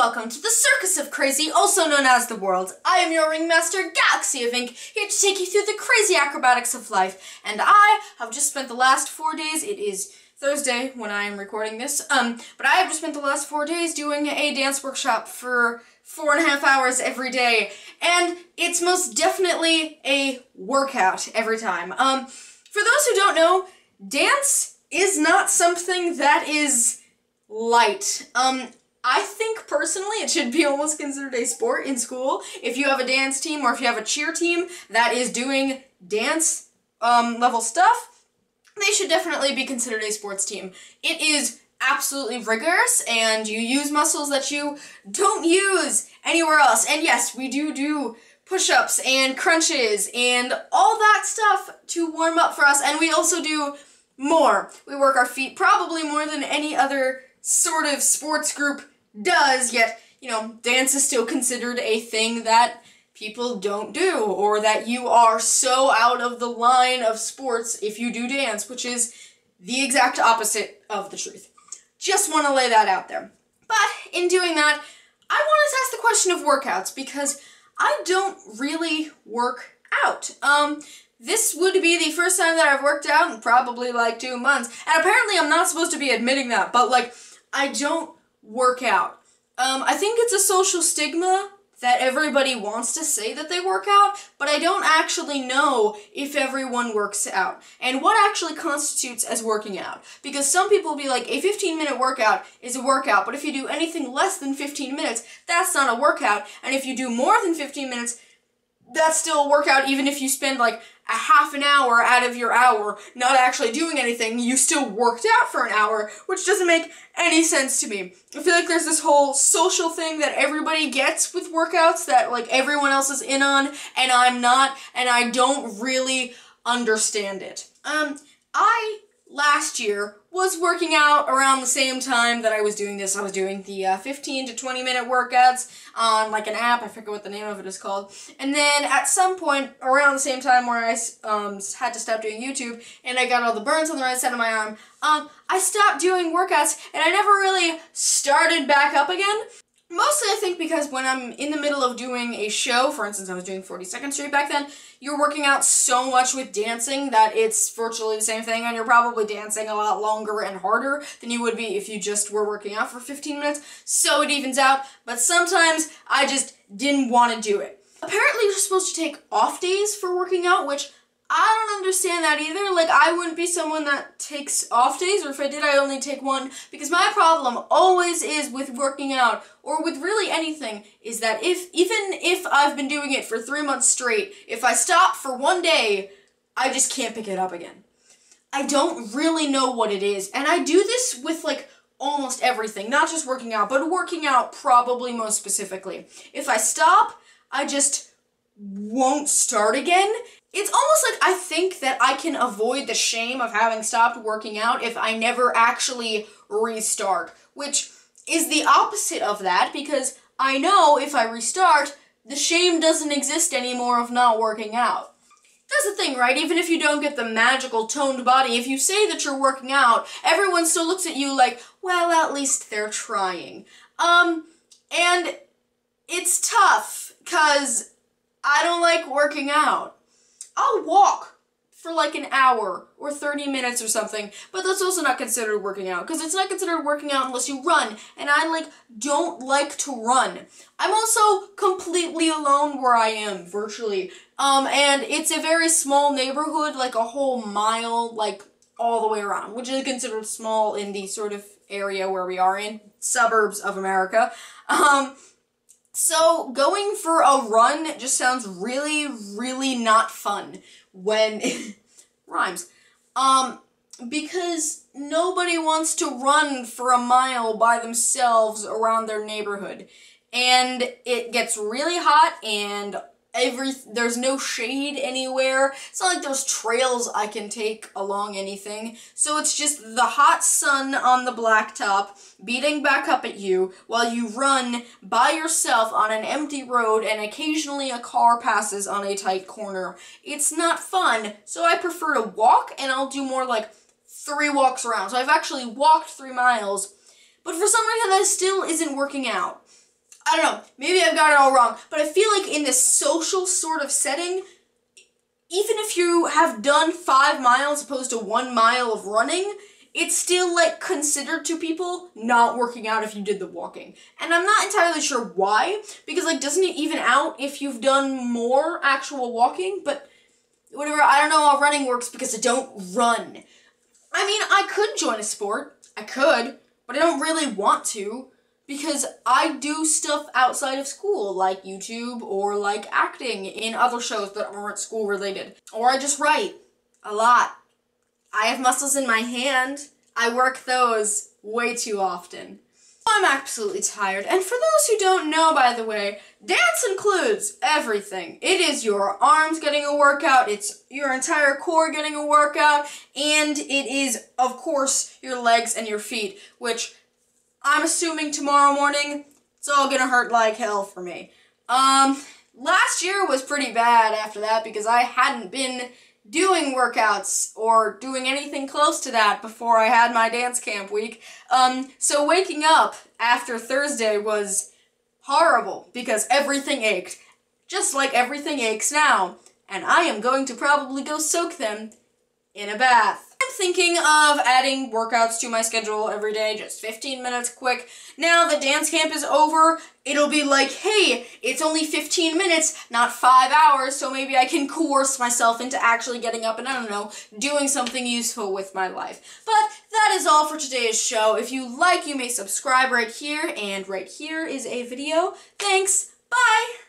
welcome to the Circus of Crazy, also known as the World. I am your ringmaster, GalaxyOfInk, here to take you through the crazy acrobatics of life. And I have just spent the last 4 days, it is Thursday when I am recording this, but I have just spent the last 4 days doing a dance workshop for 4.5 hours every day. And it's most definitely a workout every time. For those who don't know, dance is not something that is light. I think personally it should be almost considered a sport in school. If you have a dance team or if you have a cheer team that is doing dance level stuff, they should definitely be considered a sports team. It is absolutely rigorous and you use muscles that you don't use anywhere else. And yes, we do push-ups and crunches and all that stuff to warm up for us, and we also do more. We work our feet probably more than any other sort of sports group does, yet, you know, dance is still considered a thing that people don't do, or that you are so out of the line of sports if you do dance, which is the exact opposite of the truth. Just want to lay that out there. But in doing that, I wanted to ask the question of workouts, because I don't really work out. This would be the first time that I've worked out in probably like 2 months, and apparently I'm not supposed to be admitting that, but like, I don't work out. I think it's a social stigma that everybody wants to say that they work out, but I don't actually know if everyone works out and what actually constitutes as working out. Because some people will be like, a 15-minute workout is a workout, but if you do anything less than 15 minutes, that's not a workout. And if you do more than 15 minutes, that's still a workout, even if you spend like a half an hour out of your hour not actually doing anything, you still worked out for an hour, which doesn't make any sense to me. I feel like there's this whole social thing that everybody gets with workouts that like everyone else is in on, and I'm not, and I don't really understand it. I, last year, was working out around the same time that I was doing this. I was doing the 15 to 20 minute workouts on like an app, I forget what the name of it is called. And then at some point around the same time where I had to stop doing YouTube and I got all the burns on the right side of my arm, I stopped doing workouts and I never really started back up again. Mostly I think because when I'm in the middle of doing a show, for instance I was doing 42nd Street back then, you're working out so much with dancing that it's virtually the same thing, and you're probably dancing a lot longer and harder than you would be if you just were working out for 15 minutes, so it evens out, but sometimes I just didn't want to do it. Apparently you're supposed to take off days for working out, which I don't understand that either. Like, I wouldn't be someone that takes off days, or if I did, I only take one, because my problem always is with working out, or with really anything, is that even if I've been doing it for 3 months straight, if I stop for 1 day, I just can't pick it up again. I don't really know what it is, and I do this with, like, almost everything, not just working out, but working out probably most specifically. If I stop, I just won't start again. It's almost like I think that I can avoid the shame of having stopped working out if I never actually restart, which is the opposite of that, because I know if I restart, the shame doesn't exist anymore of not working out. That's the thing, right? Even if you don't get the magical toned body, if you say that you're working out, everyone still looks at you like, well, at least they're trying. And it's tough, because I don't like working out. I'll walk for like an hour or 30 minutes or something, but that's also not considered working out, because it's not considered working out unless you run, and I like don't like to run. I'm also completely alone where I am, virtually, and it's a very small neighborhood, like a whole mile, like all the way around, which is considered small in the sort of area where we are in, suburbs of America. So going for a run just sounds really, really not fun when rhymes. Because nobody wants to run for a mile by themselves around their neighborhood. And it gets really hot and there's no shade anywhere. It's not like there's trails I can take along anything. So it's just the hot sun on the blacktop beating back up at you while you run by yourself on an empty road, and occasionally a car passes on a tight corner. It's not fun, so I prefer to walk, and I'll do more like 3 walks around. So I've actually walked 3 miles, but for some reason that still isn't working out. I don't know, maybe I've got it all wrong, but I feel like in this social sort of setting, even if you have done 5 miles opposed to 1 mile of running, it's still, like, considered to people not working out if you did the walking. And I'm not entirely sure why, because, like, doesn't it even out if you've done more actual walking? But whatever, I don't know how running works because I don't run. I mean, I could join a sport. I could, but I don't really want to because I do stuff outside of school, like YouTube or, like, acting in other shows that aren't school-related. Or I just write a lot. I have muscles in my hand. I work those way too often. I'm absolutely tired, and for those who don't know, by the way, dance includes everything. It is your arms getting a workout, it's your entire core getting a workout, and it is, of course, your legs and your feet, which I'm assuming tomorrow morning, it's all gonna hurt like hell for me. Last year was pretty bad after that because I hadn't been doing workouts or doing anything close to that before I had my dance camp week. So waking up after Thursday was horrible because everything ached, just like everything aches now, and I am going to probably go soak them in a bath. I'm thinking of adding workouts to my schedule every day, just 15 minutes quick. Now that dance camp is over, it'll be like, hey, it's only 15 minutes, not 5 hours, so maybe I can coerce myself into actually getting up and, I don't know, doing something useful with my life. But that is all for today's show. If you like, you may subscribe right here, and right here is a video. Thanks, bye!